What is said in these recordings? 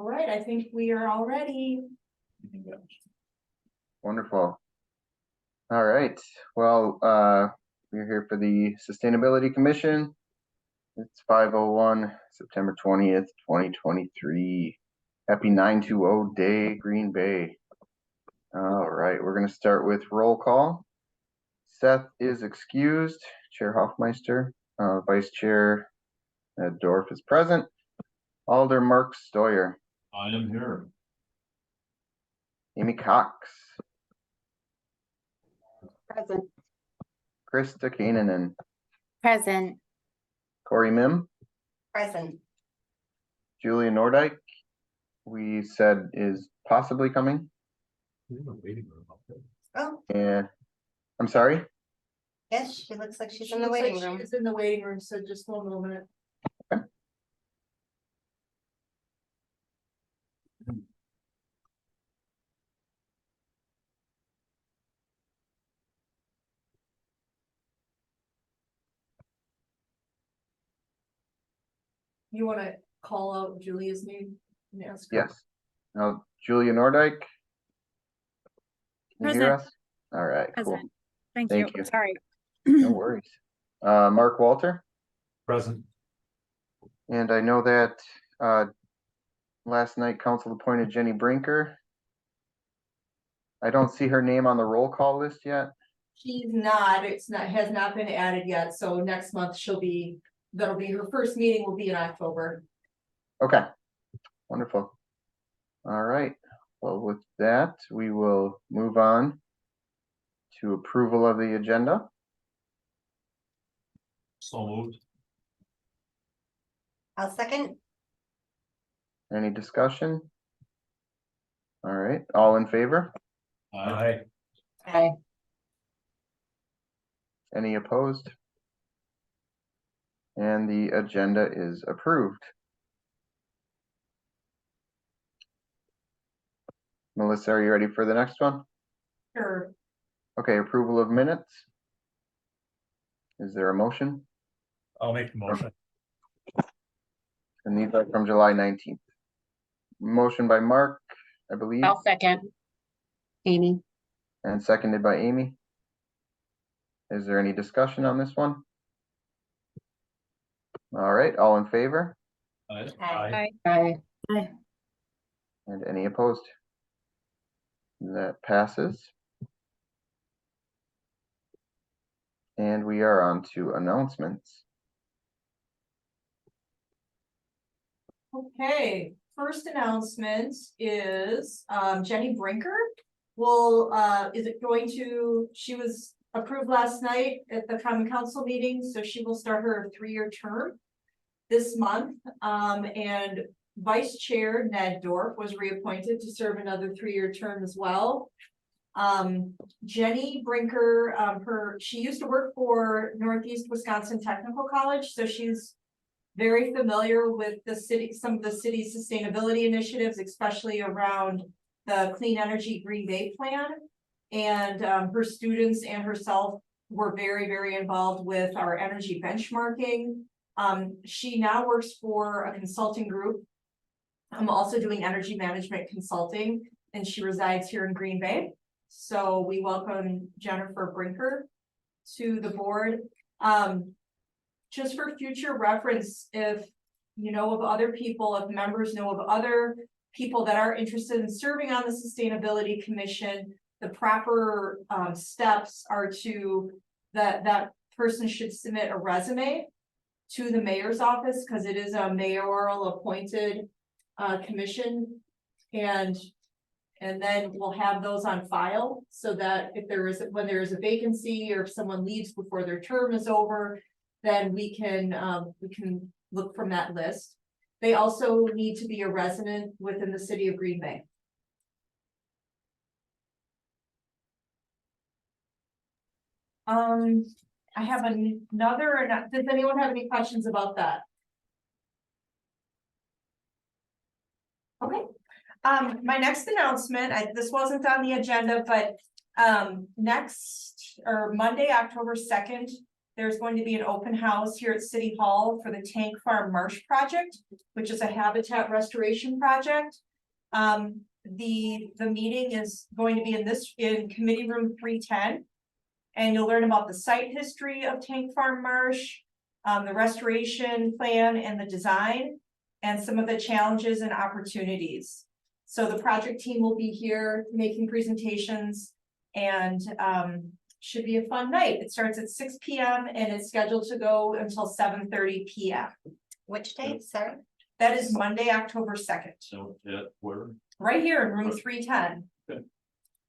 All right, I think we are all ready. Wonderful. All right, well, we're here for the Sustainability Commission. It's 5:01, September 20th, 2023. Happy 920 day, Green Bay. All right, we're gonna start with roll call. Seth is excused, Chair Hoffmeister, Vice Chair Dorf is present. Alder Mark Stoyer. I am here. Amy Cox. Present. Krista Kainanen. Present. Corey Mim. Present. Julia Nordyke, we said is possibly coming. Waiting room up there. Oh, And I'm sorry. yes, she looks like she's She in the looks like waiting room. She's in the waiting room, so just one moment. You want to call out Julia's name and ask her? Yes. Now, Julia Nordyke. Can you hear us? All right, cool. Present. Thank Thank you. you. Sorry. No worries. Mark Walter, Present. and I know that last night council appointed Jenny Brinker. I don't see her name on the roll call list yet. She's not, has not been added yet, so next month that'll be her first meeting will be in October. Okay, wonderful. All right, well, with that, we will move on to approval of the agenda. So moved. I'll second. Any discussion? All right, all in favor? Aye. Aye. Any opposed? And the agenda is approved. Melissa, are you ready for the next one? Sure. Okay, approval of minutes. Is there a motion? I'll make the motion. And these are from July 19th. Motion by Mark, I believe, I'll second. Amy. and seconded by Amy. Is there any discussion on this one? All right, all in favor? Aye. Aye. And any opposed? That passes. And we are on to announcements. Okay, first announcement is Jenny Brinker she was approved last night at the common council meeting, so she will start her 3-year term this month. And Vice Chair Ned Dorf was reappointed to serve another 3-year term as well. Jenny Brinker, she used to work for Northeast Wisconsin Technical College, so she's very familiar with some of the city's sustainability initiatives, especially around the Clean Energy Green Bay Plan. And her students and herself were very, very involved with our energy benchmarking. She now works for a consulting group. I'm also doing energy management consulting, and she resides here in Green Bay. So we welcome Jennifer Brinker to the board. Just for future reference, if you know of other people, if members know of other people that are interested in serving on the Sustainability Commission, the proper steps are that person should submit a resume to the mayor's office, because it is a mayoral appointed commission. And then we'll have those on file so that when there is a vacancy, or if someone leaves before their term is over, then we can look from that list. They also need to be a resident within the city of Green Bay. I have another, does anyone have any questions about that? Okay. My next announcement, this wasn't on the agenda, but Monday, October 2nd, there's going to be an open house here at City Hall for the Tank Farm Marsh Project, which is a habitat restoration project. The meeting is going to be in committee room 310. And you'll learn about the site history of Tank Farm Marsh, the restoration plan and the design, and some of the challenges and opportunities. So the project team will be here making presentations, and should be a fun night. It starts at 6 p.m. and it's scheduled to go until 7:30 p.m. Which date, sorry? That is Monday, October 2nd, So, yeah, where? right here in room 310.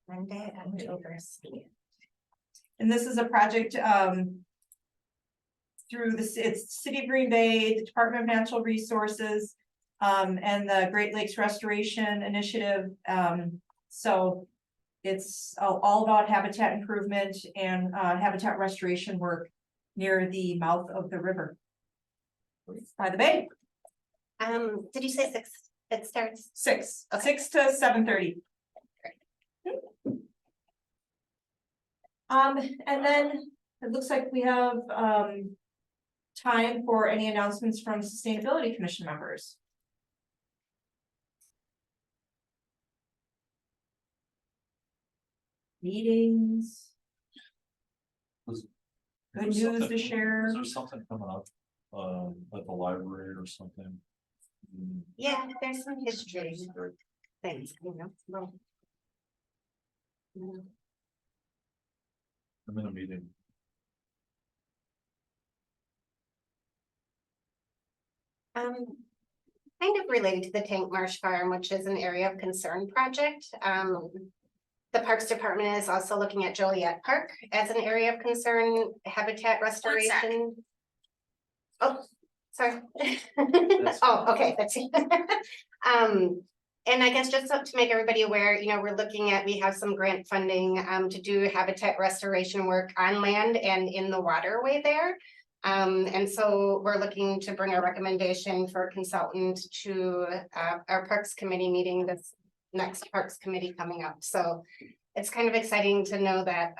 Monday, October 2nd. And this is a project through it's City of Green Bay, the Department of Natural Resources, and the Great Lakes Restoration Initiative. So it's all about habitat improvement and habitat restoration work near the mouth of the river. By the bay. Did you say 6? It starts? 6 to 7:30. And then it looks like we have time for any announcements from Sustainability Commission members. Meetings. Was- Good was news something- to share. Is there something coming up, at the library or something? Yeah, there's some history things, you know. Well, I'm in a meeting. Kind of related to the Tank Marsh Farm, which is an area of concern project. The Parks Department is also looking at Joliet Park as an area of concern, habitat restoration. Oh, sorry. Oh, okay, that's it. And I guess just to make everybody aware, you know, we're looking at, we have some grant funding to do habitat restoration work on land and in the waterway there. And so we're looking to bring a recommendation for a consultant to our Parks Committee meeting, this next Parks Committee coming up. So it's kind of exciting to know that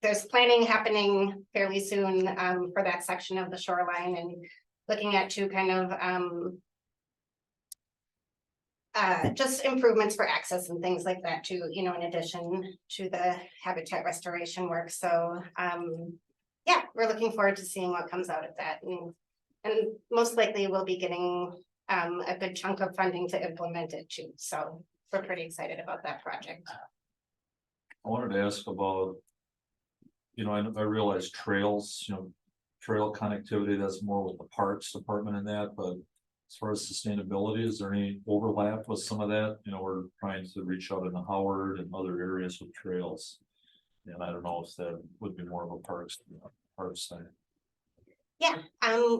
there's planning happening fairly soon for that section of the shoreline, and looking at two kind of just improvements for access and things like that too, you know, in addition to the habitat restoration work. So yeah, we're looking forward to seeing what comes out of that, and most likely we'll be getting a good chunk of funding to implement it too. So we're pretty excited about that project. I wanted to ask about, you know, I realize trails, you know, trail connectivity, that's more with the Parks Department and that, but as far as sustainability, is there any overlap with some of that? You know, we're trying to reach out into Howard and other areas with trails. And I don't know if that would be more of a parks thing. Yeah,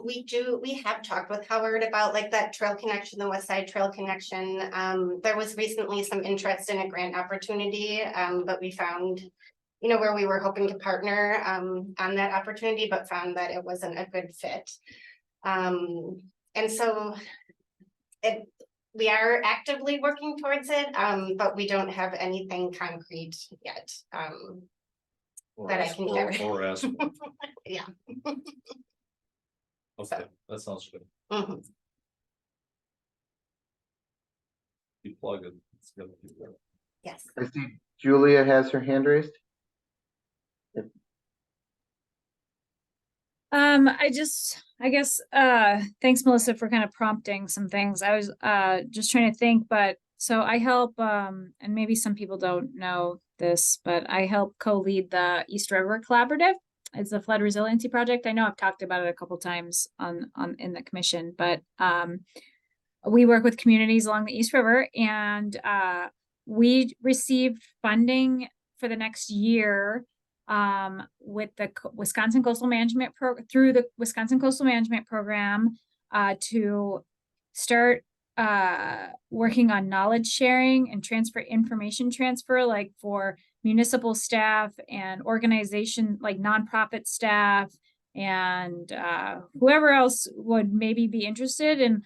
we have talked with Howard about like that trail connection, the West Side Trail connection. There was recently some interest in a grant opportunity, but we found, you know, where we were hoping to partner on that opportunity, but found that it wasn't a good fit. And so we are actively working towards it, but we don't have anything concrete yet. That I can share. Or ask. Yeah. Okay, that sounds good. Mhm. Keep plugging. It's gonna keep going. Yes. I see Julia has her hand raised. I guess, thanks Melissa for kind of prompting some things. I was, just trying to think, but so I help, and maybe some people don't know this, but I help co-lead the East River Collaborative. It's a flood resiliency project. I know I've talked about it a couple times in the commission, but, we work with communities along the East River, and, we received funding for the next year with the Wisconsin Coastal Management through the Wisconsin Coastal Management Program to start working on knowledge sharing and information transfer, like for municipal staff and organization, like nonprofit staff, and whoever else would maybe be interested in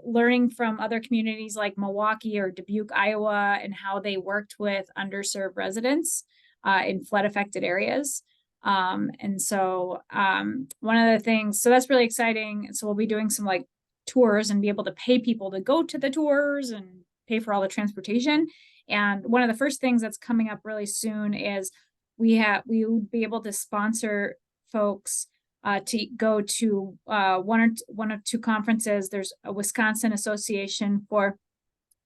learning from other communities like Milwaukee or Dubuque, Iowa, and how they worked with underserved residents in flood affected areas. And so, one of the things, so that's really exciting. And so we'll be doing some like tours and be able to pay people to go to the tours and pay for all the transportation. And one of the first things that's coming up really soon is we would be able to sponsor folks to go to one or two conferences. There's a Wisconsin Association for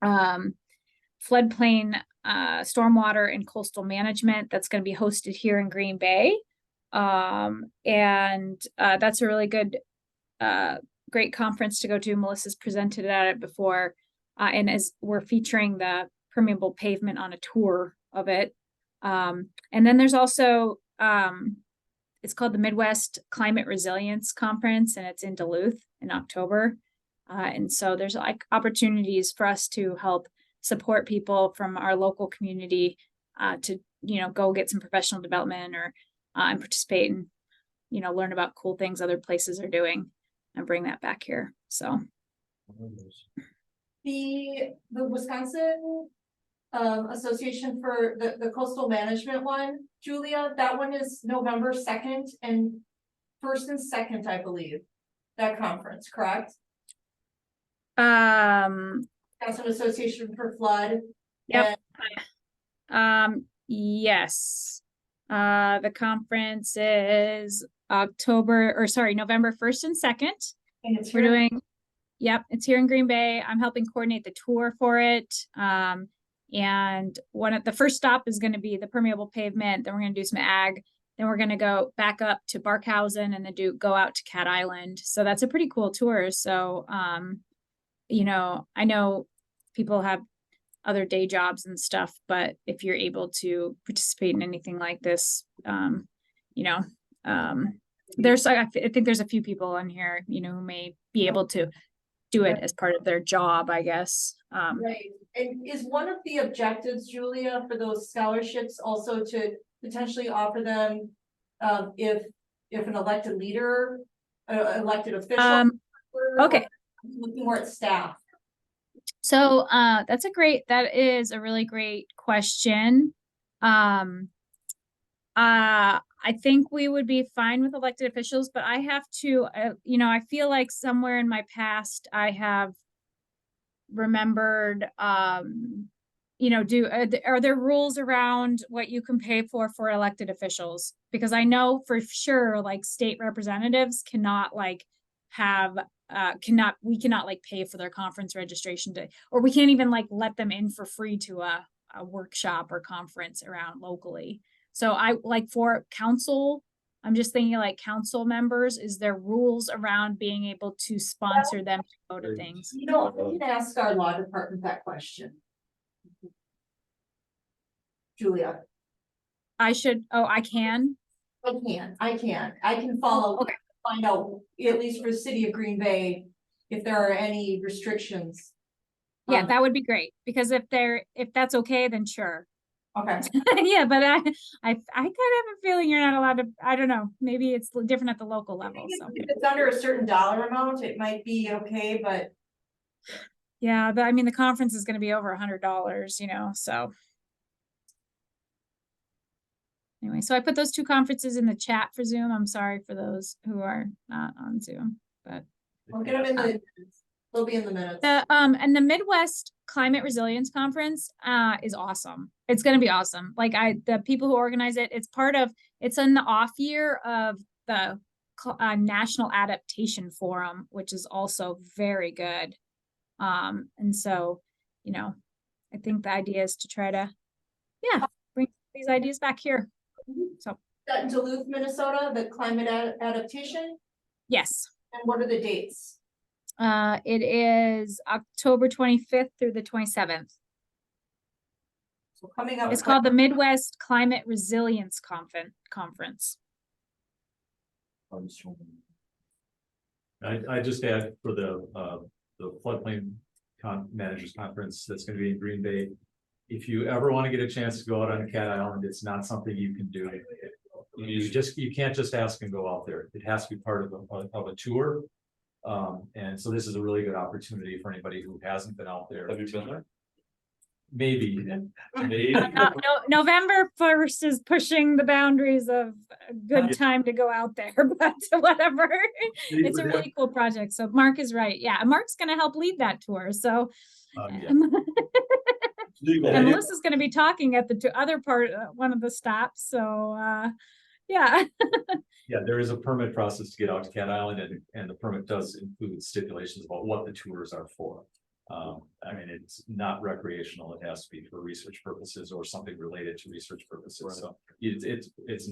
floodplain, stormwater and coastal management that's going to be hosted here in Green Bay. And that's a really good, great conference to go to. Melissa's presented at it before. And as we're featuring the permeable pavement on a tour of it. And then there's also, it's called the Midwest Climate Resilience Conference, and it's in Duluth in October. And so there's like opportunities for us to help support people from our local community to, go get some professional development or and participate and, learn about cool things other places are doing and bring that back here. So The Wisconsin Association for the Coastal Management one, Julia, that one is November 2nd and 1st and 2nd, I believe. That conference, correct? Wisconsin Association for Flood. Yep. Yes. The conference is November 1st and 2nd. And it's We're here. doing, yep, it's here in Green Bay. I'm helping coordinate the tour for it. And the first stop is going to be the permeable pavement. Then we're going to do some ag. Then we're going to go back up to Barkhausen and then go out to Cat Island. So that's a pretty cool tour. So, I know people have other day jobs and stuff, but if you're able to participate in anything like this, I think there's a few people on here, who may be able to do it as part of their job, I guess. Right, and is one of the objectives, Julia, for those scholarships also to potentially offer them, if an elected leader, elected official? Okay. Looking more at staff. So that is a really great question. I think we would be fine with elected officials, but I have to, I feel like somewhere in my past, I have remembered, are there rules around what you can pay for elected officials? Because I know for sure, like state representatives cannot we cannot like pay for their conference registration day, or we can't even like let them in for free to a workshop or conference around locally. So I like for council, I'm just thinking like council members, is there rules around being able to sponsor them to go to things? We can ask our law department that question. Julia. I can. I can follow. Okay. Find out, at least for the city of Green Bay, if there are any restrictions. Yeah, that would be great, because if that's okay, then sure. Okay. Yeah, but I kind of have a feeling you're not allowed to, I don't know, maybe it's different at the local level, so. If it's under a certain dollar amount, it might be okay, but. Yeah, but I mean, the conference is gonna be over $100, so. Anyway, so I put those two conferences in the chat for Zoom. I'm sorry for those who are not on Zoom, but. We'll get them in the, they'll be in the minutes. And the Midwest Climate Resilience Conference is awesome. It's going to be awesome. Like the people who organize it, it's in the off year of the National Adaptation Forum, which is also very good. And so, I think the idea is to try to, bring these ideas back here. So That in Duluth, Minnesota, the climate adaptation, yes. and what are the dates? It is October 25th through the 27th. So coming up. It's called the Midwest Climate Resilience Conference. I just add for the floodplain managers conference that's going to be in Green Bay. If you ever want to get a chance to go out on Cat Island, it's not something you can do. You can't just ask and go out there. It has to be part of a tour. And so this is a really good opportunity for anybody who hasn't been out there. Have you been there? maybe. Maybe. November 1st is pushing the boundaries of a good time to go out there, but whatever. It's a really cool project. So Mark is right. Yeah, Mark's gonna help lead that tour. So Yeah. Legal. and Melissa's gonna be talking at the other part, one of the stops. So yeah. Yeah, there is a permit process to get out to Cat Island, and the permit does include stipulations about what the tours are for. I mean, it's not recreational, it has to be for research purposes or something related to research purposes, so it's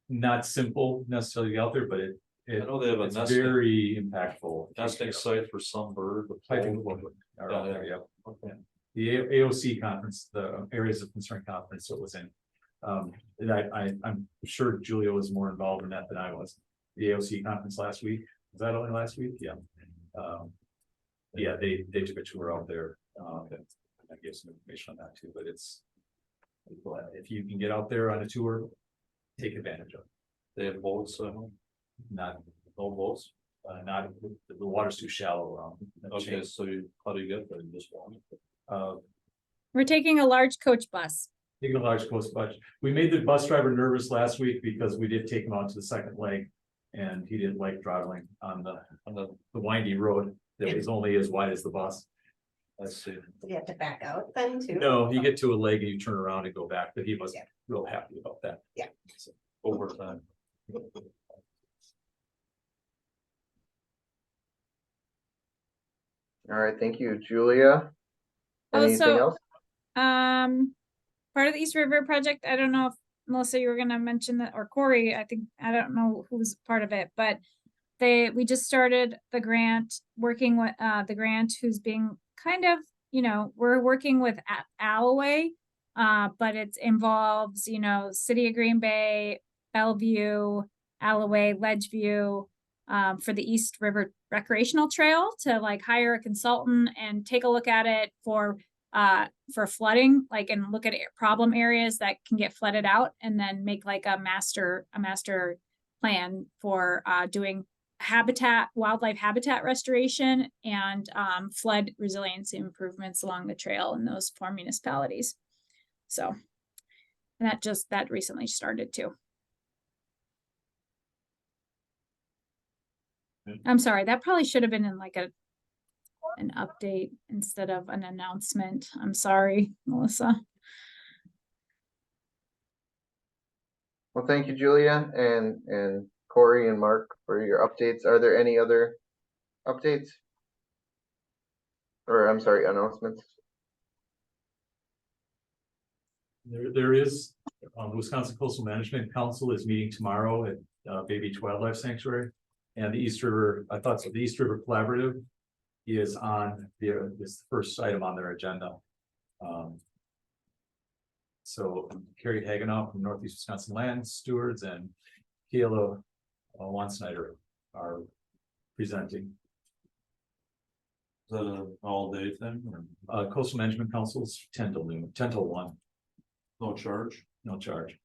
not simple necessarily to get out there, but I know they have a it's nesting, very impactful. nesting site for some bird. I think we'll look at Yeah, there, yeah. Okay. The AOC conference, the Areas of Concern conference it was in. And I'm sure Julia was more involved in that than I was. The AOC conference last week, was that only last week? Yeah. Yeah, they took a tour out there. I gave some information on that too, but if you can get out there on a tour, take advantage of it. They have boats, Not, no boats. not, the water's too shallow around. Okay, so how do you get there? You just walk? We're taking a large coach bus. Taking a large coast bus. We made the bus driver nervous last week because we did take him out to the second leg. And he didn't like traveling on the windy road that was only as wide as the bus. Let's see. Did you have to back out then too? No, you get to a leg and you turn around and go back, but he wasn't real happy about that. Overtime. All right, thank you, Julia. Oh, Anything so- else? Part of the East River project, I don't know if Melissa, you were gonna mention that, or Corey, I think, I don't know who's part of it, but we just started the grant, working with, the grant who's being kind of, we're working with Alloway, but it involves, City of Green Bay, Bellevue, Alloway, Ledgeview, for the East River Recreational Trail to like hire a consultant and take a look at it for flooding, like, and look at problem areas that can get flooded out, and then make like a master plan for doing wildlife habitat restoration and flood resiliency improvements along the trail in those 4 municipalities. So, and that recently started too. I'm sorry, that probably should have been in like an update instead of an announcement. I'm sorry, Melissa. Well, thank you, Julia, and Corey and Mark for your updates. Are there any other updates? Or I'm sorry, announcements? There is, the Wisconsin Coastal Management Council is meeting tomorrow at Bay Beach Wildlife Sanctuary. And the East River, the East River Collaborative is on is the first item on their agenda. So Carrie Hagenow from Northeast Wisconsin Land Stewards and Kayla Snyder are presenting. Is that an all-day thing or Coastal Management Council's 10 till noon, 10 till 1, no charge? no charge.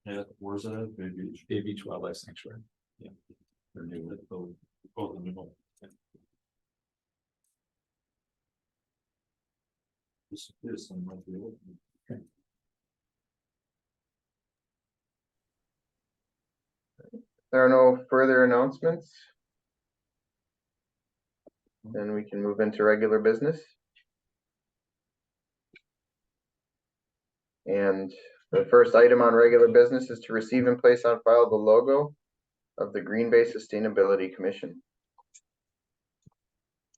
Yeah, where's it at? Bay Beach. Bay Beach Wildlife Sanctuary. Yeah. They're new. Both of them. This one might be open. There are no further announcements. Then we can move into regular business. And the first item on regular business is to receive and place on file the logo of the Green Bay Sustainability Commission.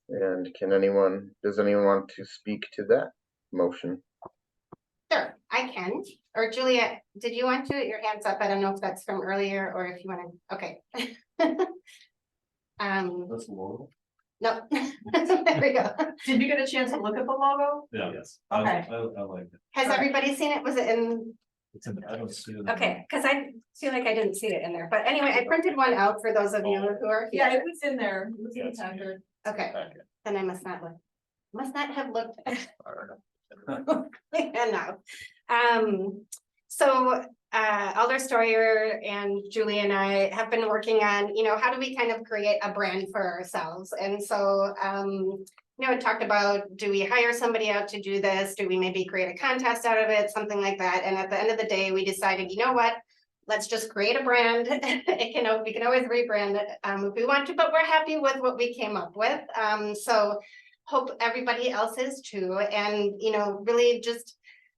And does anyone want to speak to that motion? Sure, I can. Or Julia, did you want to? Your hand's up. I don't know if that's from earlier or if you want to, okay. That's the logo? No, there we go. Did you get a chance to look at the logo? Yeah. Yes, Okay. I like it. Has everybody seen it? Was it in? it's in the. I don't see it. Okay, because I feel like I didn't see it in there, but anyway, I printed one out for those of you who are Yeah, here. it was in there. It was in the tender. Okay, then I must not have looked. No. So Alder Stoyer and Julie and I have been working on, how do we kind of create a brand for ourselves? And so it talked about, do we hire somebody out to do this? Do we maybe create a contest out of it, something like that? And at the end of the day, we decided, you know what? Let's just create a brand. We can always rebrand it if we want to, but we're happy with what we came up with. So hope everybody else is too. And, really just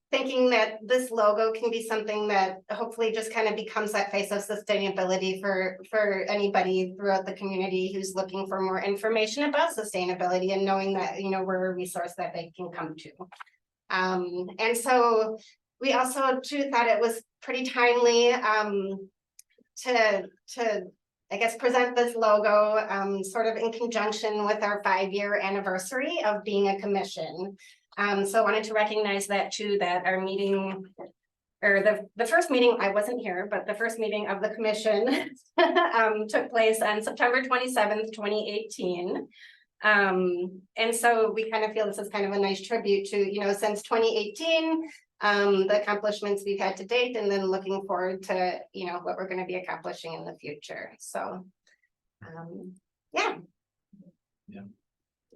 thinking that this logo can be something that hopefully just kind of becomes that face of sustainability for anybody throughout the community who's looking for more information about sustainability and knowing that, we're a resource that they can come to. And so we also too thought it was pretty timely to I guess present this logo sort of in conjunction with our 5-year anniversary of being a commission. So I wanted to recognize that too, that our meeting, or the first meeting, I wasn't here, but the first meeting of the commission took place on September 27th, 2018. And so we kind of feel this is kind of a nice tribute to, since 2018, the accomplishments we've had to date, and then looking forward to, what we're going to be accomplishing in the future. So, yeah. Yeah.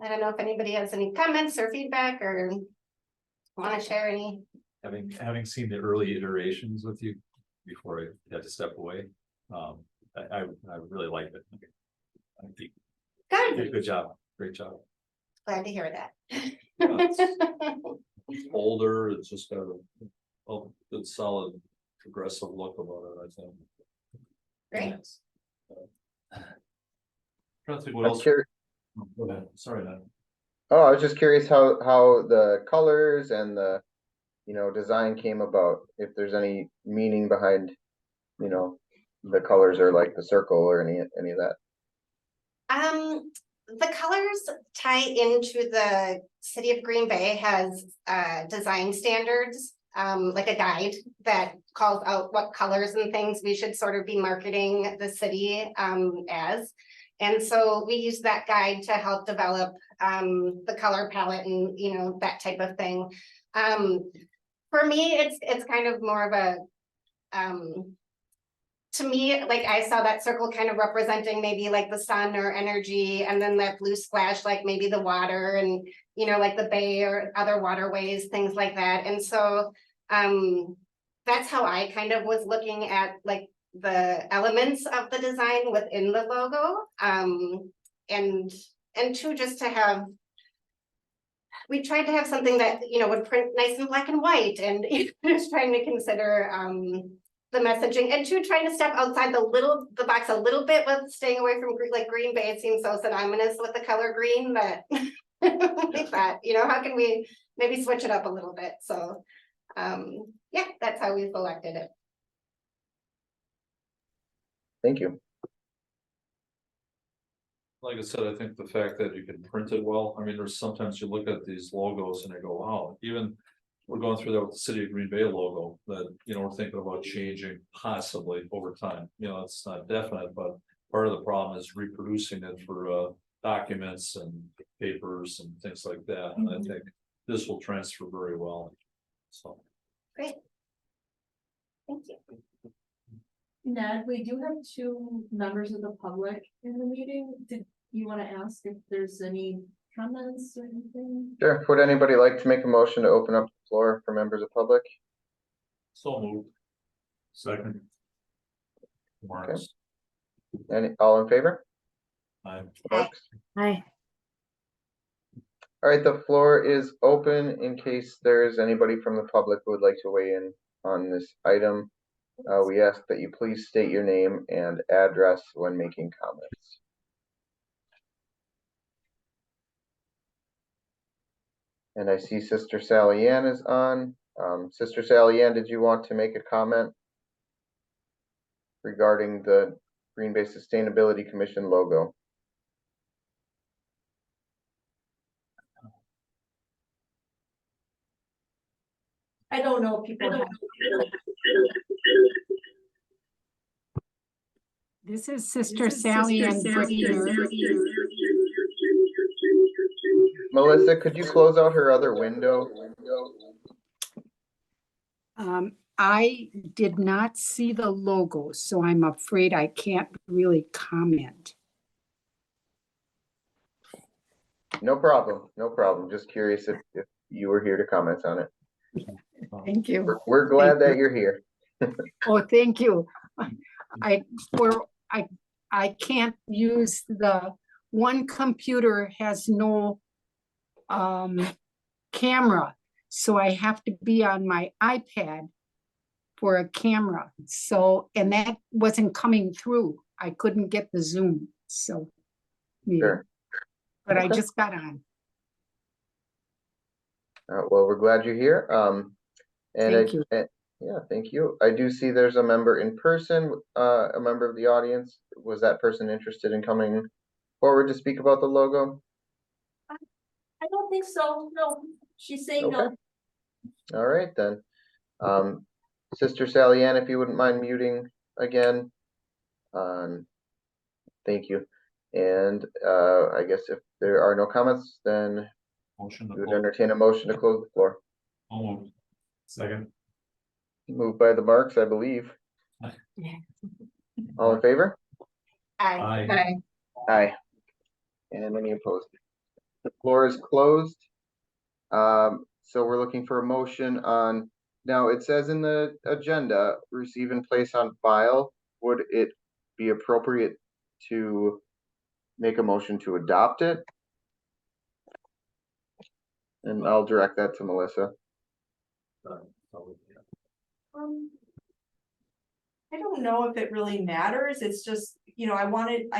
I don't know if anybody has any comments or feedback or want to share any. Having seen the early iterations with you before I had to step away, I really liked it. I think you did a good job, great job. Glad to hear that. Older, it's just got a good solid progressive look about it, I think. Great. Trying to think what I'm else. curious. Go ahead. Sorry, man. Oh, I was just curious how the colors and the, design came about. If there's any meaning behind, the colors or like the circle or any of that. The colors tie into the city of Green Bay has design standards, like a guide that calls out what colors and things we should sort of be marketing the city as. And so we use that guide to help develop the color palette and, that type of thing. For me, it's kind of more of a, to me, like I saw that circle kind of representing maybe like the sun or energy, and then that blue splash, like maybe the water and, like the bay or other waterways, things like that. And so that's how I kind of was looking at like the elements of the design within the logo. And two, just to have, we tried to have something that, would print nice and black and white, and just trying to consider the messaging, and two, trying to step outside the box a little bit with staying away from like Green Bay. It seems so synonymous with the color green that like that, how can we maybe switch it up a little bit? So yeah, that's how we selected it. Thank you. Like I said, I think the fact that you can print it well, I mean, there's sometimes you look at these logos and they go, wow, even we're going through that with the city of Green Bay logo that, we're thinking about changing possibly over time. It's not definite, but part of the problem is reproducing it for documents and papers and things like that. And I think this will transfer very well. So. Great. Thank you. Ned, we do have 2 members of the public in the meeting. Did you want to ask if there's any comments or anything? Sure. Would anybody like to make a motion to open up the floor for members of public? So moved. Second. Marks. All in favor? Aye. Marks? Hi. All right, the floor is open in case there's anybody from the public who would like to weigh in on this item. We ask that you please state your name and address when making comments. And I see Sister Sally Ann is on. Sister Sally Ann, did you want to make a comment regarding the Green Bay Sustainability Commission logo? I don't know if people have. This is Sister Sally Ann Brickner. Melissa, could you close out her other window? I did not see the logo, so I'm afraid I can't really comment. no problem, no problem. Just curious if you were here to comment on it. Thank you. We're glad Thank you. that you're here. Oh, thank you. I, for, I can't use one computer has no camera, so I have to be on my iPad for a camera. So, and that wasn't coming through. I couldn't get the Zoom, so. yeah. Sure. But I Okay. just got on. Well, we're glad you're here. And Thank you. yeah, thank you. I do see there's a member in person, a member of the audience. Was that person interested in coming forward to speak about the logo? I don't think so, no, she's saying no. Okay. All right, then. Sister Sally Ann, if you wouldn't mind muting again. Thank you. And I guess if there are no comments, then Motion to we would close. entertain a motion to close the floor. Oh, Second. Moved by the Marks, I believe. All in favor? Aye. Aye. And any opposed? The floor is closed. So we're looking for a motion on, now it says in the agenda, receive and place on file. Would it be appropriate to make a motion to adopt it? And I'll direct that to Melissa. I don't know if it really matters, it's just, you know, I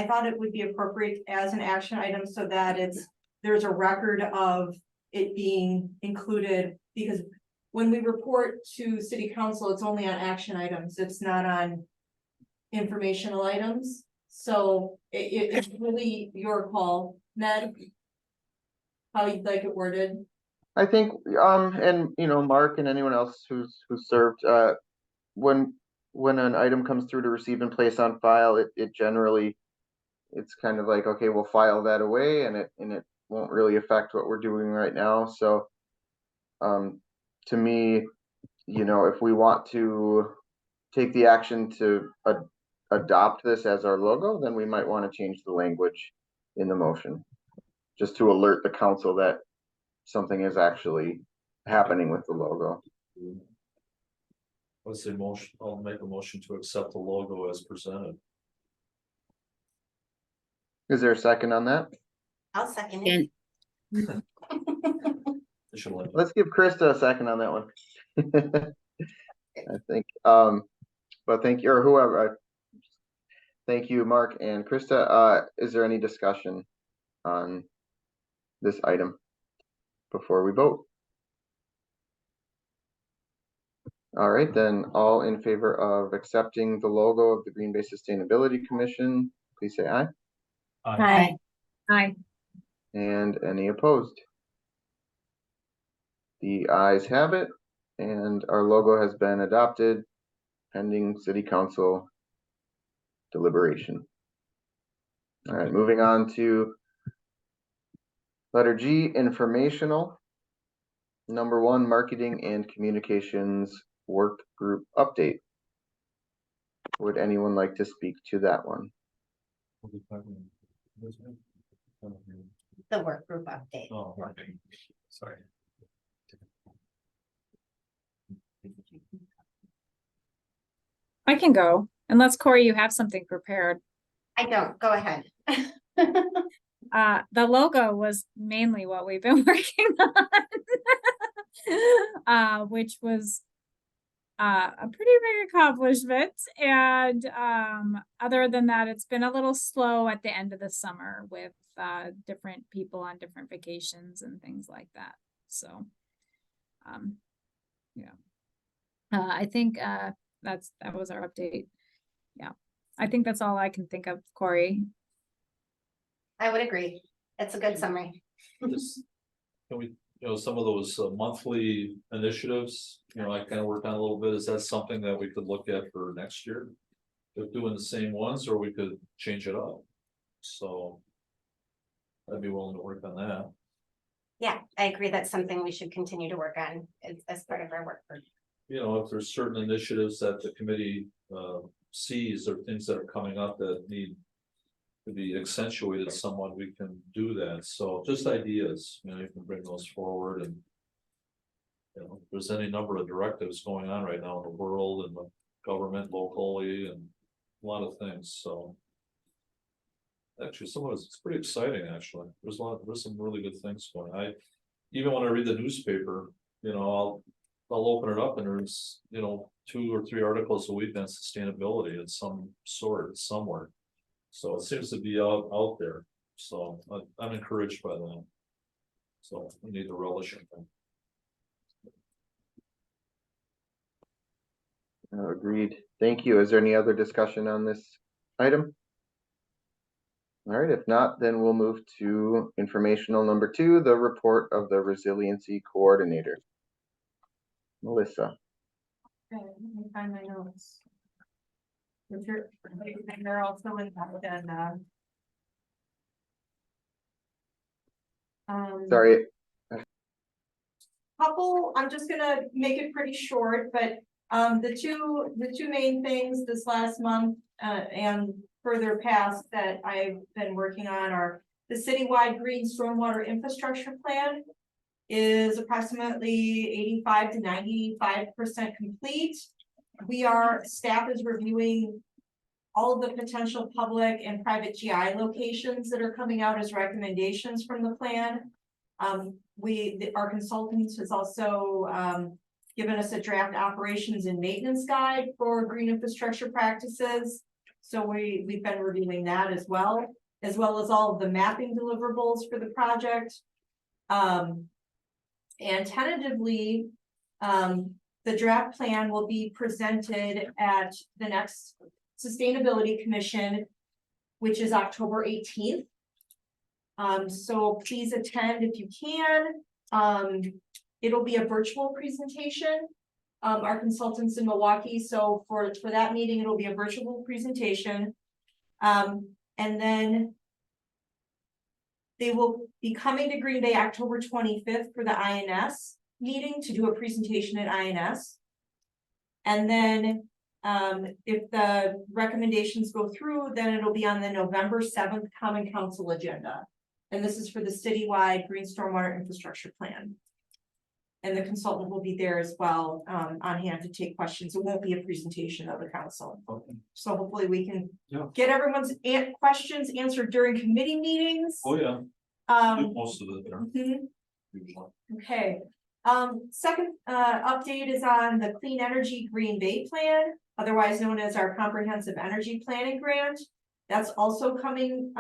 thought it would be appropriate as an action item so that there's a record of it being included, because when we report to city council, it's only on action items, it's not on informational items, so it's really your call, Ned, how you'd like it worded. I think, and you know, Mark and anyone else who's served, when an item comes through to receive and place on file, it generally, it's kind of like, okay, we'll file that away, and it won't really affect what we're doing right now. So, to me, you know, if we want to take the action to adopt this as our logo, then we might want to change the language in the motion, just to alert the council that something is actually happening with the logo. What's the motion? I'll make a motion to accept the logo as presented. Is there a second on that? I'll second it. And I should let you. Let's give Krista a second on that one. I think, but thank you, or whoever. Thank you, Mark and Krista. Is there any discussion on this item before we vote? All right, then, all in favor of accepting the logo of the Green Bay Sustainability Commission, please say aye. Aye. Aye. And any opposed? The ayes have it, and our logo has been adopted pending city council deliberation. All right, moving on to letter G, informational. Number 1, marketing and communications work group update. Would anyone like to speak to that one? The work group update. Oh, okay. Sorry. I can go, unless Corey, you have something prepared. I don't, go ahead. The logo was mainly what we've been working on. Which was a pretty big accomplishment. And other than that, it's been a little slow at the end of the summer with different people on different vacations and things like that. So yeah. I think that was our update. Yeah. I think that's all I can think of, Corey. I would agree. It's a good summary. Just, can we, you know, some of those monthly initiatives, you know, I kind of worked on a little bit. Is that something that we could look at for next year? If doing the same ones, or we could change it up. So I'd be willing to work on that. Yeah, I agree. That's something we should continue to work on as part of our work group. You know, if there's certain initiatives that the committee sees, or things that are coming up that need to be accentuated somewhat, we can do that. So just ideas, you know, you can bring those forward and. You know, if there's any number of directives going on right now in the world and the government locally and a lot of things, so. Actually, some of it's pretty exciting, actually. There's some really good things going on. Even when I read the newspaper, you know, I'll open it up and there's, you know, 2 or 3 articles a week on sustainability of some sort somewhere. So it seems to be out there, so I'm encouraged by that. So we need to relish it. Agreed. Thank you. Is there any other discussion on this item? All right, if not, then we'll move to informational number 2, the report of the resiliency coordinator. Melissa. Okay, let me find my notes. Richard, and they're also in that, and, Sorry, couple, I'm just gonna make it pretty short, but, the two main things this last month, and further past that I've been working on are the citywide green stormwater infrastructure plan is approximately 85 to 95% complete. Staff is reviewing all of the potential public and private GI locations that are coming out as recommendations from the plan. Our consultant has also, given us a draft operations and maintenance guide for green infrastructure practices. So we've been reviewing that as well as all of the mapping deliverables for the project. And tentatively, the draft plan will be presented at the next Sustainability Commission, which is October 18th. So please attend if you can. It'll be a virtual presentation. Our consultants in Milwaukee, so for that meeting, it'll be a virtual presentation. And then they will be coming to Green Bay October 25th for the INS meeting to do a presentation at INS. And then if the recommendations go through, then it'll be on the November 7th Common Council agenda. And this is for the citywide green stormwater infrastructure plan. And the consultant will be there as well, on hand to take questions. It won't be a presentation of the council. Okay. So hopefully we can Yeah. get everyone's questions answered during committee meetings. Oh, yeah, do Um, most of it there. mhm. Usually. Okay, second, update is on the Clean Energy Green Bay Plan, otherwise known as our Comprehensive Energy Planning Grant. That's also coming,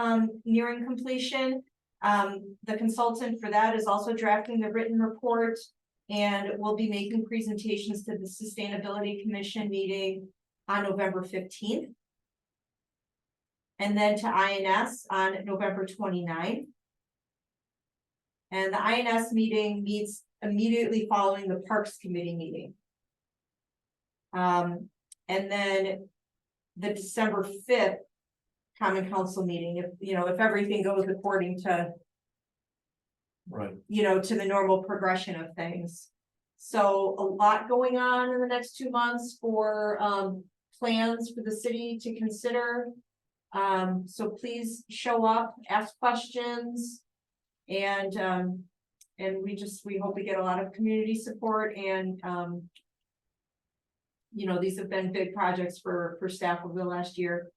nearing completion. The consultant for that is also drafting the written report. And we'll be making presentations to the Sustainability Commission meeting on November 15th. And then to INS on November 29th. And the INS meeting meets immediately following the Parks Committee meeting. And then the December 5th Common Council meeting, if everything goes according to, Right, to the normal progression of things. So a lot going on in the next 2 months for, plans for the city to consider. So please show up, ask questions. And we hope we get a lot of community support and, these have been big projects for staff over the last year.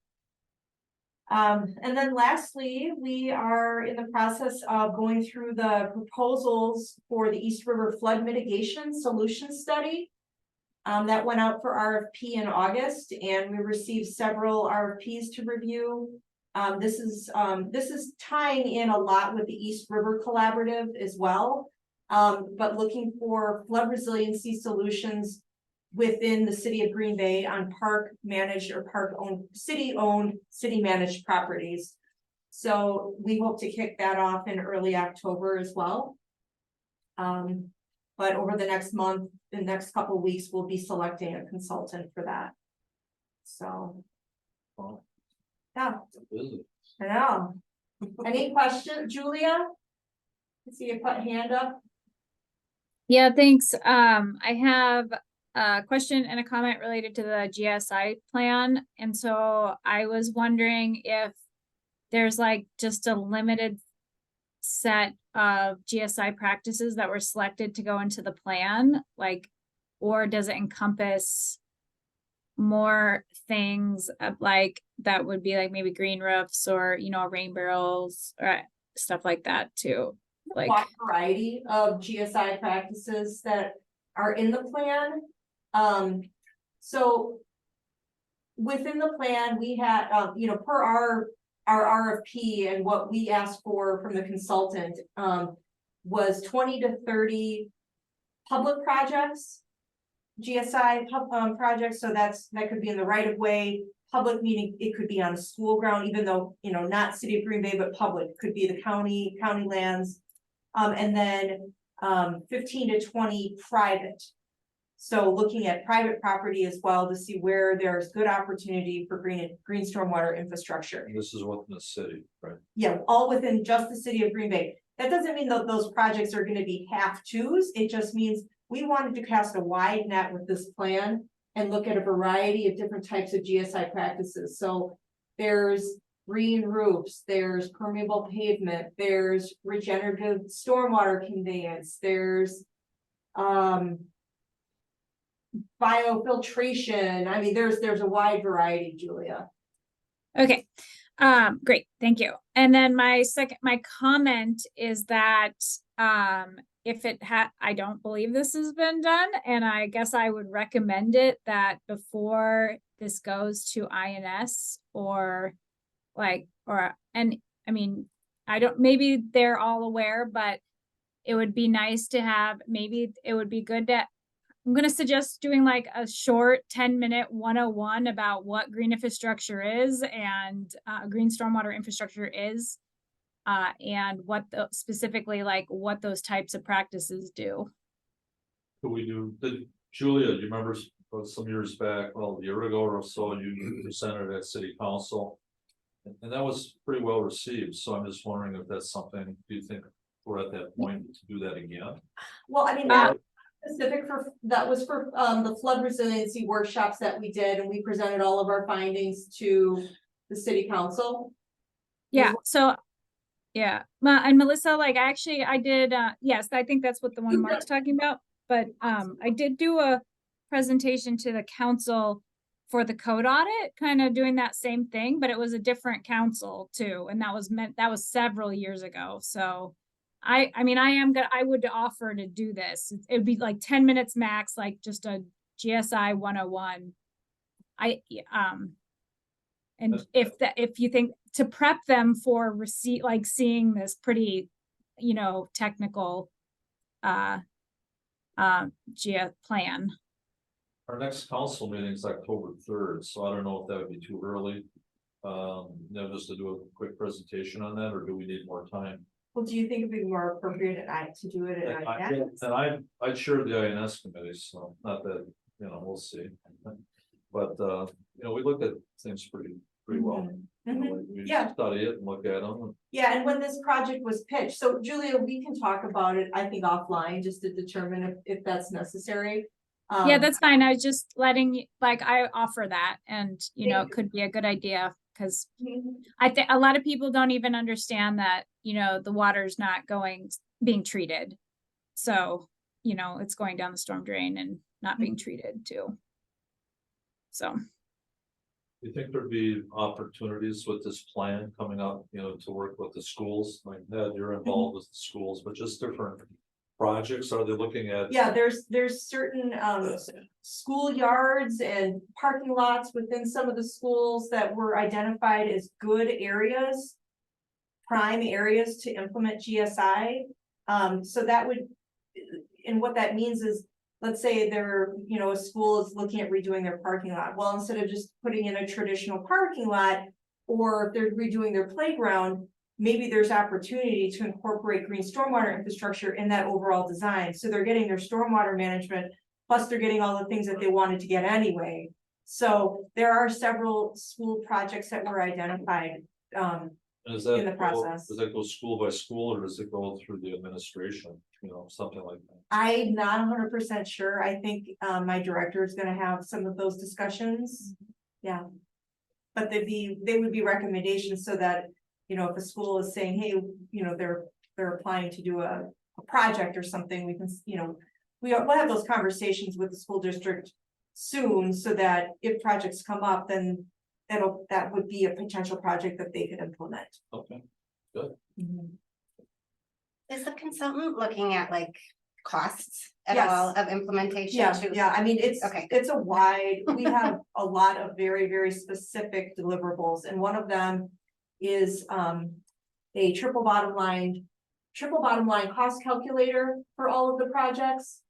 And then lastly, we are in the process of going through the proposals for the East River Flood Mitigation Solution Study. That went out for RFP in August, and we received several RFPs to review. This is tying in a lot with the East River Collaborative as well. But looking for flood resiliency solutions within the city of Green Bay on park managed or park owned, city managed properties. So we hope to kick that off in early October as well. But over the next month, the next couple of weeks, we'll be selecting a consultant for that. So, well, yeah, busy. I know. Any questions, Julia? I see you put hand up. Yeah, thanks. I have a question and a comment related to the GSI plan. And so I was wondering if there's like just a limited set of GSI practices that were selected to go into the plan, like, or does it encompass more things like that would be like maybe green roofs or, rain barrels or stuff like that too? Like, Wide variety of GSI practices that are in the plan. So within the plan, we had, per our RFP and what we asked for from the consultant, was 20 to 30 public projects, GSI projects. So that could be in the right of way, public, meaning it could be on a school ground, even though, not city of Green Bay, but public, could be the county lands. And then 15 to 20 private. So looking at private property as well to see where there's good opportunity for green stormwater infrastructure. And this is within the city, right? Yeah, all within just the city of Green Bay. That doesn't mean that those projects are gonna be half-twos. It just means we wanted to cast a wide net with this plan and look at a variety of different types of GSI practices. So there's green roofs, there's permeable pavement, there's regenerative stormwater conveyance, there's biofiltration. I mean, there's a wide variety, Julia. okay, great, thank you. And then my comment is that, if I don't believe this has been done, and I guess I would recommend it that before this goes to INS maybe they're all aware, but it would be nice to have, maybe it would be good to, I'm gonna suggest doing like a short 10-minute 101 about what green infrastructure is and green stormwater infrastructure is. And what specifically like what those types of practices do. Could we do, Julia, you remember some years back, well, a year ago or so, you presented at city council. And that was pretty well received, so I'm just wondering if that's something, do you think we're at that point to do that again? Well, I mean, that was for the flood resiliency workshops that we did, and we presented all of our findings to the city council. Yeah, so, yeah, and Melissa, like, I did, yes, I think that's what the one Mark's talking about, but, I did do a presentation to the council for the code audit, kind of doing that same thing, but it was a different council too, and that was several years ago, so I would offer to do this. It would be like 10 minutes max, like just a GSI 101. And if you think to prep them for seeing this pretty, technical plan. Our next council meeting is October 3rd, so I don't know if that would be too early. Just to do a quick presentation on that, or do we need more time? Well, do you think it'd be more appropriate to do it at INS? And I'd share the INS committee, so not that, we'll see. But, we look at things pretty well. We Yeah. study it and look at them. Yeah, and when this project was pitched, so Julia, we can talk about it, I think offline, just to determine if that's necessary. Yeah, that's fine. I was just letting you, I offer that, and it could be a good idea, because I think a lot of people don't even understand that, the water's not being treated. So, it's going down the storm drain and not being treated too. So. Do you think there'd be opportunities with this plan coming up, to work with the schools? Like that, you're involved with the schools, but just different projects, are they looking at? Yeah, there's certain school yards and parking lots within some of the schools that were identified as good areas, prime areas to implement GSI. So that would, and what that means is, let's say a school is looking at redoing their parking lot. Well, instead of just putting in a traditional parking lot, or if they're redoing their playground, maybe there's opportunity to incorporate green stormwater infrastructure in that overall design. So they're getting their stormwater management, plus they're getting all the things that they wanted to get anyway. So there are several school projects that were identified Is that in the process. Does that go school by school, or does it go through the administration, something like that? I'm not 100% sure. I think my director is gonna have some of those discussions. Yeah. But they would be recommendations so that you know, if a school is saying, hey, you know, they're applying to do a project or something, we can, you know, we'll have those conversations with the school district soon, so that if projects come up, then that would be a potential project that they could implement. Okay. Mhm. Is the consultant looking at like costs at Yes. all of implementation Yeah, too? yeah, I mean, Okay. it's a wide, we have a lot of very, very specific deliverables, and one of them is, a triple bottom line cost calculator for all of the projects.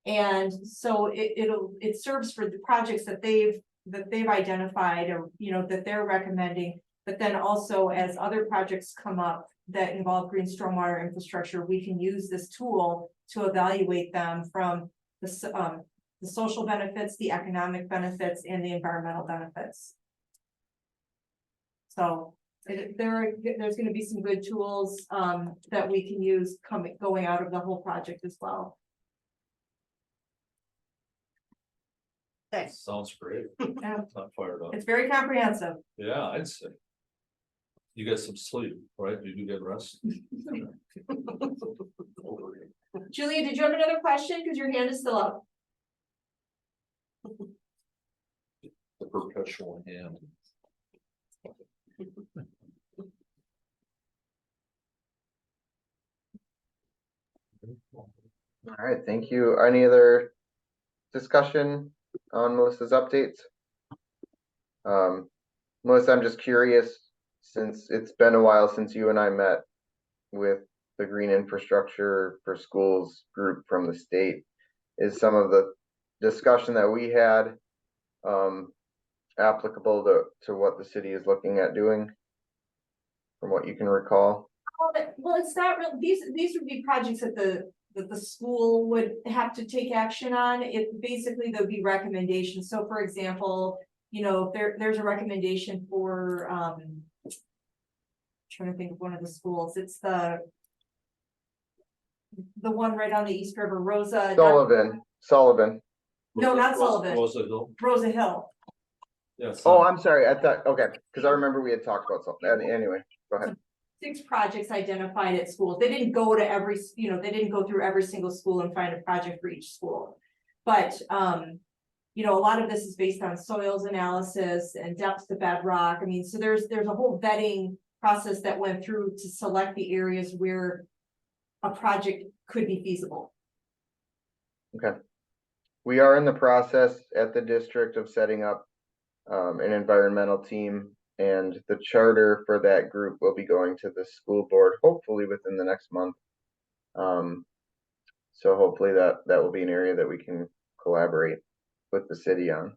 And so it serves for the projects that they've identified, or, you know, that they're recommending. But then also, as other projects come up that involve green stormwater infrastructure, we can use this tool to evaluate them from the social benefits, the economic benefits, and the environmental benefits. So there's gonna be some good tools that we can use going out of the whole project as well. Good. Sounds great. Yeah, Not fired up. it's very comprehensive. Yeah, I'd say. You get some sleep, right? Did you get rest? Julia, did you have another question? Because your hand is still up. The perpetual hand. All right, thank you. Any other discussion on Melissa's updates? Melissa, I'm just curious, since it's been a while since you and I met with the Green Infrastructure for Schools group from the state, is some of the discussion that we had applicable to what the city is looking at doing, from what you can recall? Well, it's not real, these would be projects that the school would have to take action on. It basically, there'll be recommendations. So for example, you know, there's a recommendation for trying to think of one of the schools. It's the one right on the East River, Rosa. Sullivan. No, not Sullivan. Rosa Hill. Rosa Hill. Yes. Oh, I'm sorry. I thought, okay, because I remember we had talked about something. Anyway, go ahead. 6 projects identified at schools. They didn't go to every, you know, they didn't go through every single school and find a project for each school. But, you know, a lot of this is based on soils analysis and depth to bedrock. I mean, so there's a whole vetting process that went through to select the areas where a project could be feasible. Okay. We are in the process at the district of setting up an environmental team, and the charter for that group will be going to the school board hopefully within the next month. So hopefully that will be an area that we can collaborate with the city on.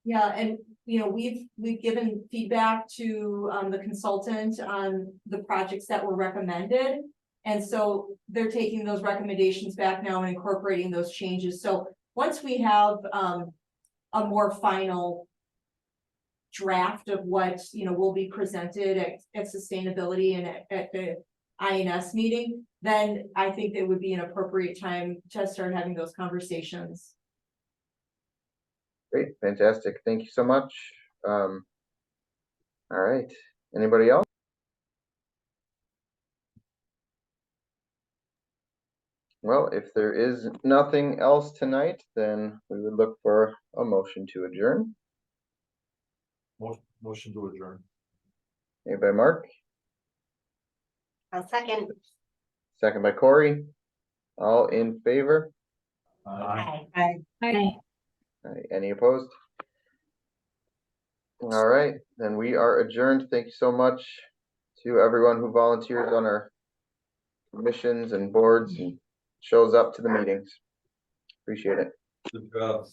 Yeah, and you know, we've given feedback to the consultant on the projects that were recommended. And so they're taking those recommendations back now and incorporating those changes. So once we have a more final draft of what, you know, will be presented at sustainability and at the INS meeting, then I think it would be an appropriate time to start having those conversations. Great, fantastic. Thank you so much. All right, anybody else? Well, if there is nothing else tonight, then we would look for a motion to adjourn. Motion to adjourn. Made by Mark, I'll second. second by Corey. All in favor? Aye. Any opposed? All right, then we are adjourned. Thank you so much to everyone who volunteers on our commissions and boards and shows up to the meetings. Appreciate it. Good job.